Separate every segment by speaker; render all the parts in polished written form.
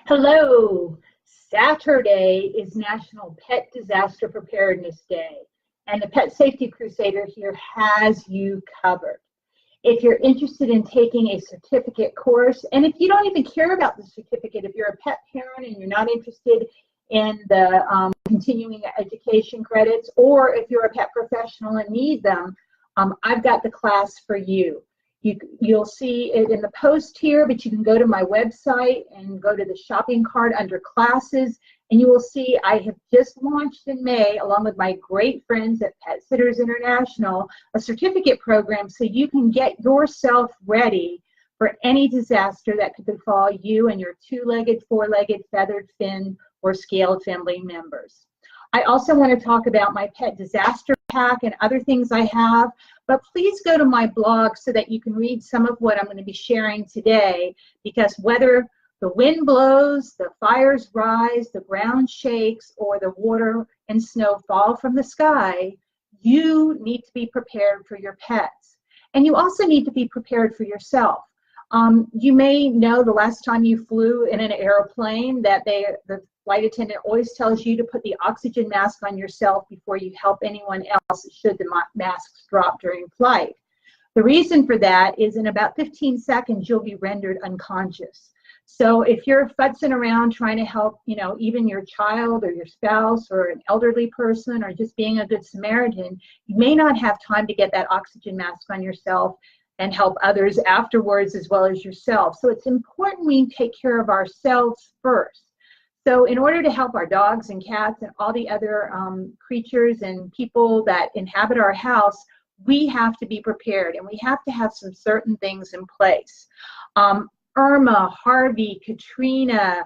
Speaker 1: Hello. Saturday is National Pet Disaster Preparedness Day, and the Pet Safety Crusader here has you covered. If you're interested in taking a certificate course, and if you don't even care about the certificate, if you're a pet parent and you're not interested in the continuing education credits, or if you're a pet professional and need them, I've got the class for you. You'll see it in the post here, but you can go to my website and go to the shopping cart under classes, and you will see I have just launched in May, along with my great friends at Pet Sitters International, a certificate program so you can get yourself ready for any disaster that could befall you and your two-legged, four-legged, feathered, fin, or scaled family members. I also want to talk about my pet disaster pack and other things I have, but please go to my blog so that you can read some of what I'm going to be sharing today, because whether the wind blows, the fires rise, the ground shakes, or the water and snow fall from the sky, you need to be prepared for your pets. And you also need to be prepared for yourself. You may know the last time you flew in an airplane that the flight attendant always tells you to put the oxygen mask on yourself before you help anyone else should the masks drop during flight. The reason for that is in about 15 seconds you'll be rendered unconscious. So if you're futzing around trying to help, even your child or your spouse or an elderly person or just being a good Samaritan, you may not have time to get that oxygen mask on yourself and help others afterwards as well as yourself. So it's important we take care of ourselves first. So in order to help our dogs and cats and all the other creatures and people that inhabit our house, we have to be prepared, and we have to have some certain things in place. Irma, Harvey, Katrina,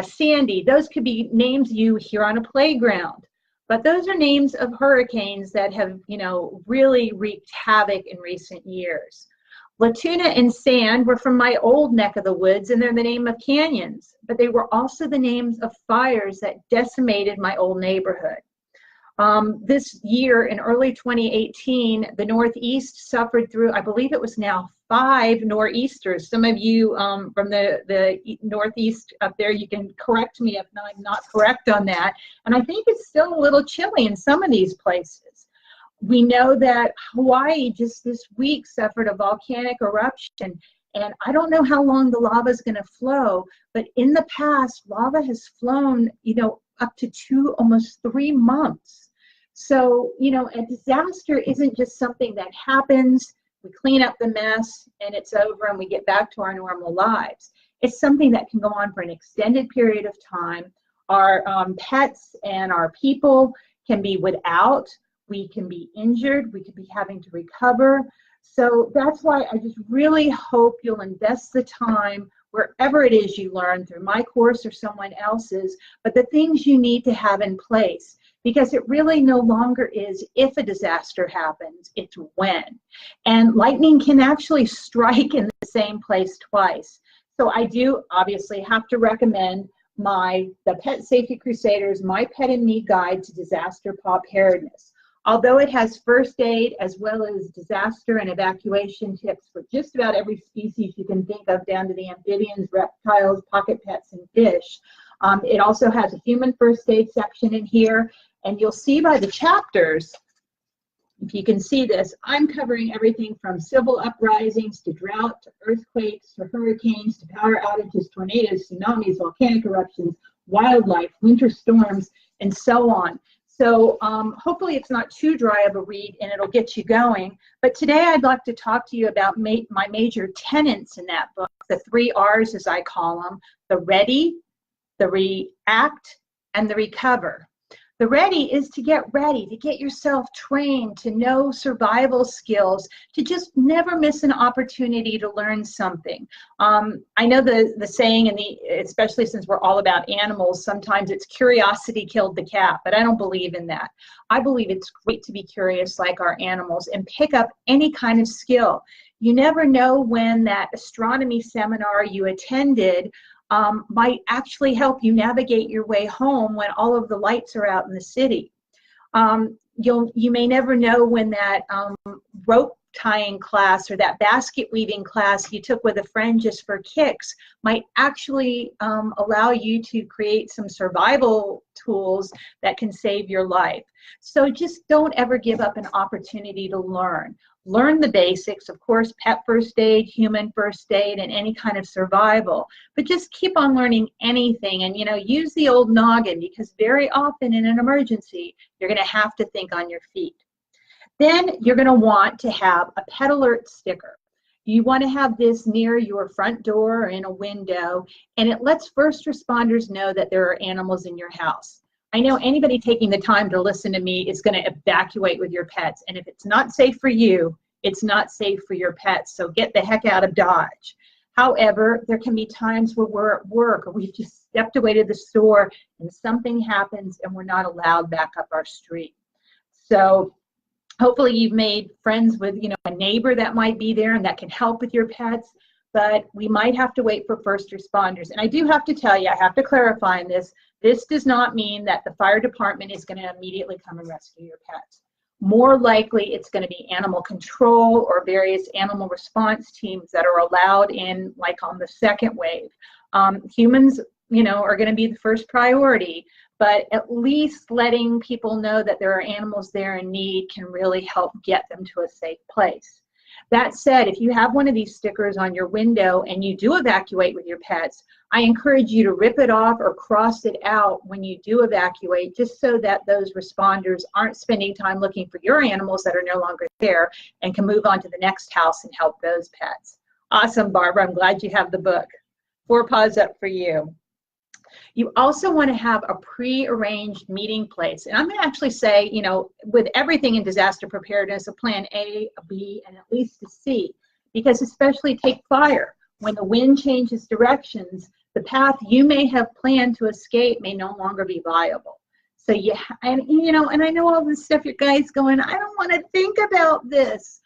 Speaker 1: Sandy, those could be names you hear on a playground. But those are names of hurricanes that have, really wreaked havoc in recent years. Latuna and Sand were from my old neck of the woods, and they're the name of canyons, but they were also the names of fires that decimated my old neighborhood. This year, in early 2018, the Northeast suffered through, I believe it was now 5 nor'easters. Some of you from the Northeast up there, you can correct me if I'm not correct on that. And I think it's still a little chilly in some of these places. We know that Hawaii just this week suffered a volcanic eruption, and I don't know how long the lava is going to flow, but in the past, lava has flown, up to 2, almost 3 months. So, a disaster isn't just something that happens, we clean up the mess, and it's over, and we get back to our normal lives. It's something that can go on for an extended period of time. Our pets and our people can be without. We can be injured, we could be having to recover. So that's why I just really hope you'll invest the time wherever it is you learn, through my course or someone else's, but the things you need to have in place, because it really no longer is if a disaster happens, it's when. And lightning can actually strike in the same place twice. So I do obviously have to recommend the Pet Safety Crusaders, My Pet and Me Guide to Disaster Preparedness. Although it has first aid as well as disaster and evacuation tips for just about every species you can think of, down to the amphibians, reptiles, pocket pets, and fish. It also has a human first aid section in here, and you'll see by the chapters, if you can see this, I'm covering everything from civil uprisings to drought to earthquakes to hurricanes to power outages, tornadoes, tsunamis, volcanic eruptions, wildlife, winter storms, and so on. So hopefully it's not too dry of a read and it'll get you going. But today I'd like to talk to you about my major tenets in that book, the 3 R's as I call them: the ready, the react, and the recover. The ready is to get ready, to get yourself trained, to know survival skills, to just never miss an opportunity to learn something. I know the saying, especially since we're all about animals, sometimes it's curiosity killed the cat, but I don't believe in that. I believe it's great to be curious like our animals and pick up any kind of skill. You never know when that astronomy seminar you attended might actually help you navigate your way home when all of the lights are out in the city. You may never know when that rope tying class or that basket weaving class you took with a friend just for kicks might actually allow you to create some survival tools that can save your life. So just don't ever give up an opportunity to learn. Learn the basics, of course, pet first aid, human first aid, and any kind of survival. But just keep on learning anything, and use the old noggin, because very often in an emergency, you're going to have to think on your feet. Then you're going to want to have a pet alert sticker. You want to have this near your front door or in a window, and it lets first responders know that there are animals in your house. I know anybody taking the time to listen to me is going to evacuate with your pets, and if it's not safe for you, it's not safe for your pets, so get the heck out of Dodge. However, there can be times where we're at work or we've just stepped away to the store and something happens and we're not allowed back up our street. So hopefully you've made friends with a neighbor that might be there and that can help with your pets, but we might have to wait for first responders. And I do have to tell you, I have to clarify on this, this does not mean that the fire department is going to immediately come and rescue your pets. More likely it's going to be animal control or various animal response teams that are allowed in, like on the second wave. Humans, are going to be the first priority, but at least letting people know that there are animals there in need can really help get them to a safe place. That said, if you have one of these stickers on your window and you do evacuate with your pets, I encourage you to rip it off or cross it out when you do evacuate, just so that those responders aren't spending time looking for your animals that are no longer there and can move on to the next house and help those pets. Awesome, Barbara. I'm glad you have the book. 4 paws up for you. You also want to have a pre-arranged meeting place. And I'm going to actually say, with everything in disaster preparedness, a plan A, a B, and at least a C. Because especially take fire. When the wind changes directions, the path you may have planned to escape may no longer be viable. So and I know all this stuff, your guys going, I don't want to think about this.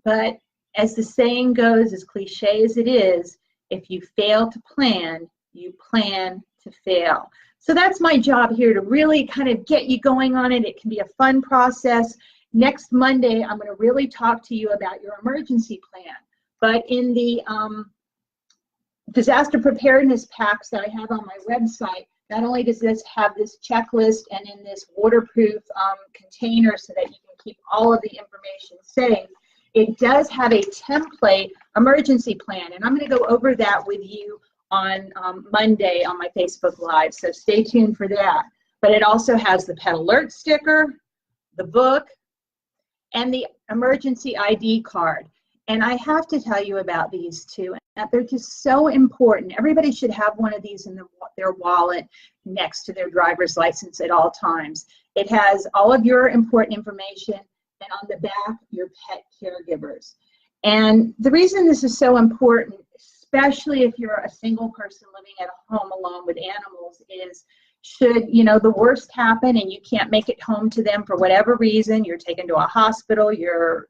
Speaker 1: But as the saying goes, as cliche as it is, if you fail to plan, you plan to fail. So that's my job here, to really kind of get you going on it. It can be a fun process. Next Monday, I'm going to really talk to you about your emergency plan. But in the disaster preparedness packs that I have on my website, not only does this have this checklist and in this waterproof container so that you can keep all of the information safe, it does have a template emergency plan. And I'm going to go over that with you on Monday on my Facebook Live, so stay tuned for that. But it also has the pet alert sticker, the book, and the emergency ID card. And I have to tell you about these two, that they're just so important. Everybody should have one of these in their wallet next to their driver's license at all times. It has all of your important information, and on the back, your pet caregivers. And the reason this is so important, especially if you're a single person living at home alone with animals, is should the worst happen and you can't make it home to them for whatever reason, you're taken to a hospital, you're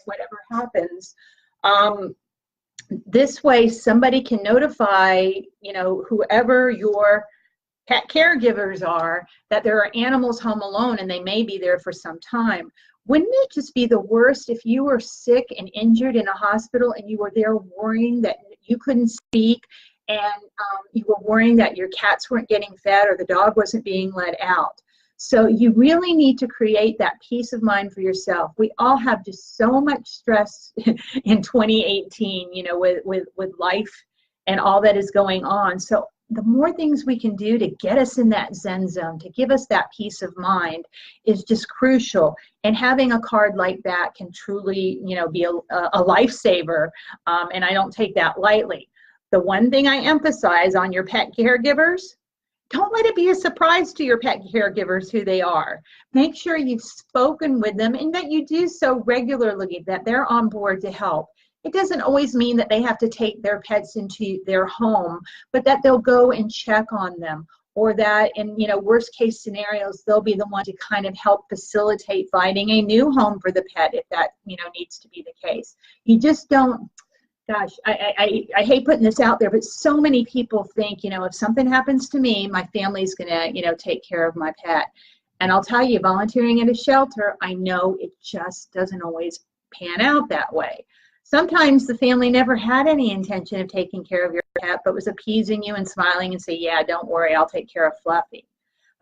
Speaker 1: whatever happens, this way somebody can notify whoever your pet caregivers are that there are animals home alone and they may be there for some time. Wouldn't it just be the worst if you were sick and injured in a hospital and you were there worrying that you couldn't speak, and you were worrying that your cats weren't getting fed or the dog wasn't being let out? So you really need to create that peace of mind for yourself. We all have just so much stress in 2018, with life and all that is going on. So the more things we can do to get us in that Zen zone, to give us that peace of mind, is just crucial. And having a card like that can truly, be a lifesaver. And I don't take that lightly. The one thing I emphasize on your pet caregivers, don't let it be a surprise to your pet caregivers who they are. Make sure you've spoken with them and that you do so regularly, that they're on board to help. It doesn't always mean that they have to take their pets into their home, but that they'll go and check on them, or that in worst case scenarios, they'll be the one to kind of help facilitate finding a new home for the pet if that needs to be the case. You just don't. Gosh, I hate putting this out there, but so many people think, if something happens to me, my family's gonna, take care of my pet. And I'll tell you, volunteering at a shelter, I know it just doesn't always pan out that way. Sometimes the family never had any intention of taking care of your pet, but was appeasing you and smiling and say, yeah, don't worry, I'll take care of Fluffy.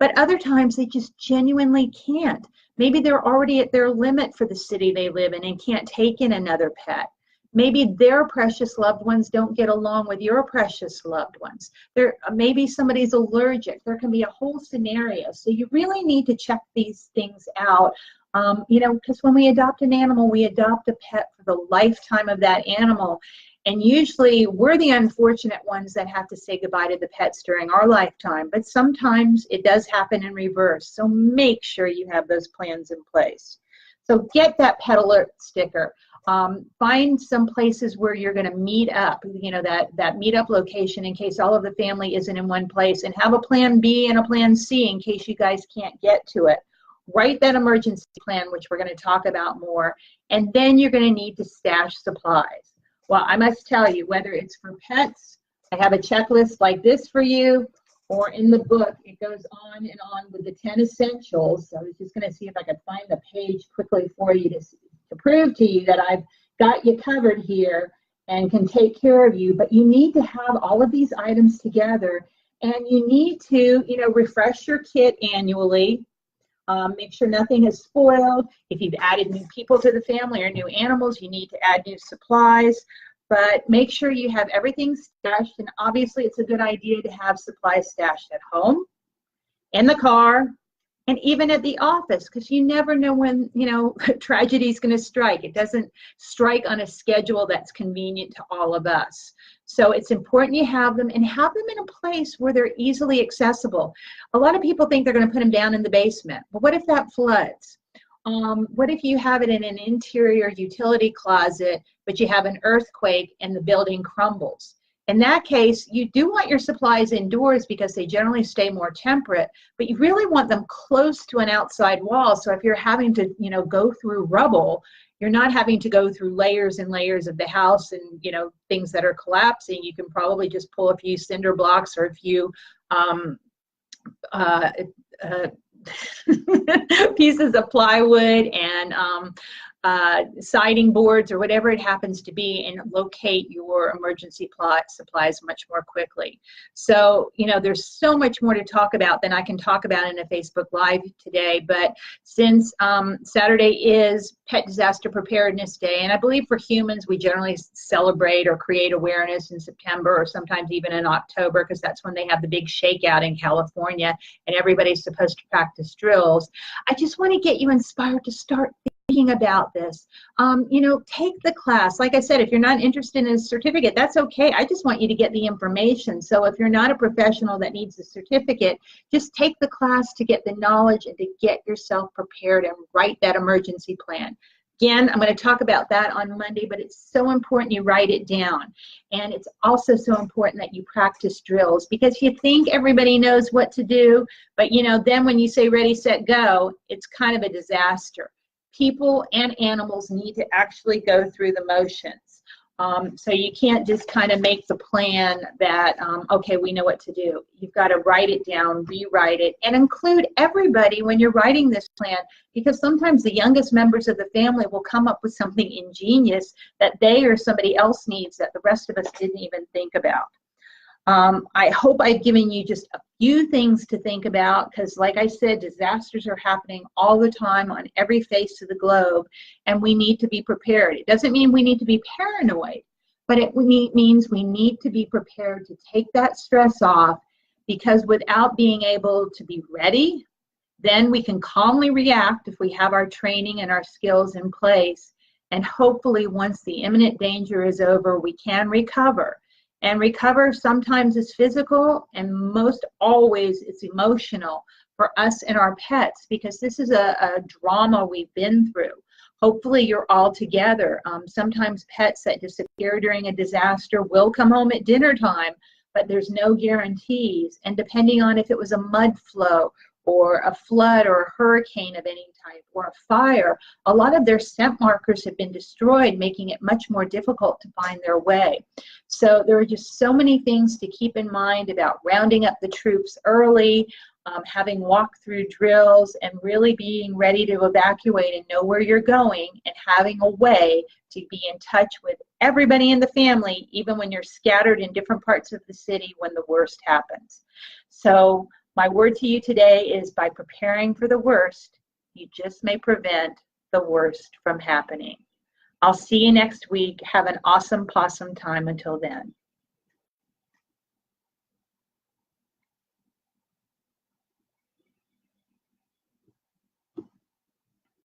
Speaker 1: But other times they just genuinely can't. Maybe they're already at their limit for the city they live in and can't take in another pet. Maybe their precious loved ones don't get along with your precious loved ones. Maybe somebody's allergic. There can be a whole scenario. So you really need to check these things out. Because when we adopt an animal, we adopt a pet for the lifetime of that animal. And usually we're the unfortunate ones that have to say goodbye to the pets during our lifetime. But sometimes it does happen in reverse. So make sure you have those plans in place. So get that pet alert sticker. Find some places where you're going to meet up, that meetup location in case all of the family isn't in one place, and have a plan B and a plan C in case you guys can't get to it. Write that emergency plan, which we're going to talk about more, and then you're going to need to stash supplies. Well, I must tell you, whether it's for pets, I have a checklist like this for you, or in the book, it goes on and on with the 10 essentials. So I was just going to see if I could find the page quickly for you to prove to you that I've got you covered here and can take care of you. But you need to have all of these items together, and you need to, refresh your kit annually. Make sure nothing is spoiled. If you've added new people to the family or new animals, you need to add new supplies. But make sure you have everything stashed. And obviously, it's a good idea to have supplies stashed at home, in the car, and even at the office, because you never know when, tragedy is going to strike. It doesn't strike on a schedule that's convenient to all of us. So it's important you have them, and have them in a place where they're easily accessible. A lot of people think they're going to put them down in the basement. But what if that floods? What if you have it in an interior utility closet, but you have an earthquake and the building crumbles? In that case, you do want your supplies indoors because they generally stay more temperate, but you really want them close to an outside wall. So if you're having to, go through rubble, you're not having to go through layers and layers of the house and, things that are collapsing. You can probably just pull a few cinder blocks or a few pieces of plywood and siding boards or whatever it happens to be, and locate your emergency supplies much more quickly. So, there's so much more to talk about than I can talk about in a Facebook Live today. But since Saturday is Pet Disaster Preparedness Day, and I believe for humans, we generally celebrate or create awareness in September or sometimes even in October, because that's when they have the big shakeout in California and everybody's supposed to practice drills. I just want to get you inspired to start thinking about this. Take the class. Like I said, if you're not interested in a certificate, that's okay. I just want you to get the information. So if you're not a professional that needs a certificate, just take the class to get the knowledge and to get yourself prepared and write that emergency plan. Again, I'm going to talk about that on Monday, but it's so important you write it down. And it's also so important that you practice drills, because you think everybody knows what to do, but then when you say ready, set, go, it's kind of a disaster. People and animals need to actually go through the motions. So you can't just kind of make the plan that, okay, we know what to do. You've got to write it down, rewrite it, and include everybody when you're writing this plan, because sometimes the youngest members of the family will come up with something ingenious that they or somebody else needs that the rest of us didn't even think about. I hope I've given you just a few things to think about, because like I said, disasters are happening all the time on every face of the globe, and we need to be prepared. It doesn't mean we need to be paranoid, but it means we need to be prepared to take that stress off, because without being able to be ready, then we can calmly react if we have our training and our skills in place. And hopefully once the imminent danger is over, we can recover. And recover sometimes is physical, and most always it's emotional for us and our pets, because this is a drama we've been through. Hopefully you're all together. Sometimes pets that disappear during a disaster will come home at dinner time, but there's no guarantees. And depending on if it was a mud flow or a flood or a hurricane of any type or a fire, a lot of their scent markers have been destroyed, making it much more difficult to find their way. So there are just so many things to keep in mind about rounding up the troops early, having walk-through drills, and really being ready to evacuate and know where you're going, and having a way to be in touch with everybody in the family, even when you're scattered in different parts of the city when the worst happens. So my word to you today is, by preparing for the worst, you just may prevent the worst from happening. I'll see you next week. Have an awesome possum time until then.